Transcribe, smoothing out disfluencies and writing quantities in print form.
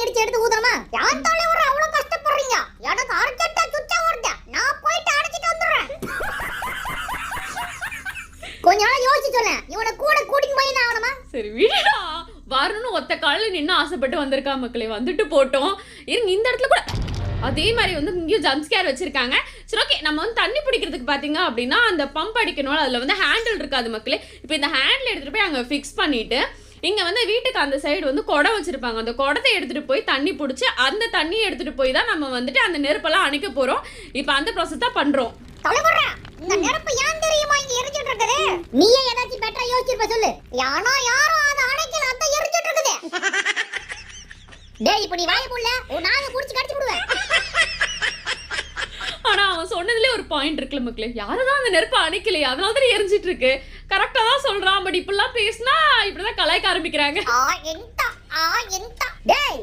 அடிச்சு எடுத்து ஊதறமா? யார் தலைவர் அவ்வளவு கஷ்டப்படுறீங்க? எனக்கு அர்ஜென்ட்டா சுச்சா வருது. நான் போயிட்டு அடிச்சிட்டு வந்துறேன். கொஞ்ச நாள் யோசிச்சு சொல்லேன். இவனை கூட கூட்டிட்டு போய் தான் ஆகணுமா? சரி விடுடா. வரணும்னு ஒத்த காலில் நின்று ஆசைப்பட்டு வந்திருக்கா மக்களே, வந்துட்டு போட்டோம். இருங்க இந்த இடத்துல கூட அதே மாதிரி வந்து இங்கேயும் ஜம்ப் ஸ்கேர் வச்சிருக்காங்க. சரி ஓகே, நம்ம வந்து தண்ணி பிடிக்கிறதுக்கு பார்த்தீங்க அப்படின்னா அந்த பம்ப் அடிக்கணும், அதில் வந்து ஹேண்டில் இருக்காது மக்களே. இப்போ இந்த ஹேண்டில் எடுத்துகிட்டு போய் அங்கே ஃபிக்ஸ் பண்ணிவிட்டு இங்கே வந்து வீட்டுக்கு அந்த சைடு வந்து குடம் வச்சுருப்பாங்க. அந்த குடத்தை எடுத்துகிட்டு போய் தண்ணி பிடிச்சி அந்த தண்ணியை எடுத்துகிட்டு போய் தான் நம்ம வந்துட்டு அந்த நெருப்பெல்லாம் அணைக்க போகிறோம். இப்போ அந்த ப்ராசஸ் தான் பண்ணுறோம். தலைவரா, இந்த நெருப்பு ஏன் தெரியுமா இங்க எரிஞ்சிட்டு இருக்குது? நீயே ஏதாச்சும் பெட்டரா யோசிச்சிருப்ப சொல்லு. யாரோ அதை அணைக்கல, அத எரிஞ்சிட்டு இருக்குது. டேய் இப்ப நீ வாயை புள்ள, உன் நாவை புடிச்சு கடிச்சு விடுவேன். ஆனா அவன் சொன்னதுல ஒரு பாயிண்ட் இருக்குல்ல மக்களே, யாரும் அந்த நெருப்பை அணைக்கலையே, அதனால தான் எரிஞ்சிட்டு இருக்கு. கரெக்டா தான் சொல்றான். பட் இப்பெல்லாம் பேசினா இப்படிதான் கலாய்க்க ஆரம்பிக்கிறாங்க. டேய்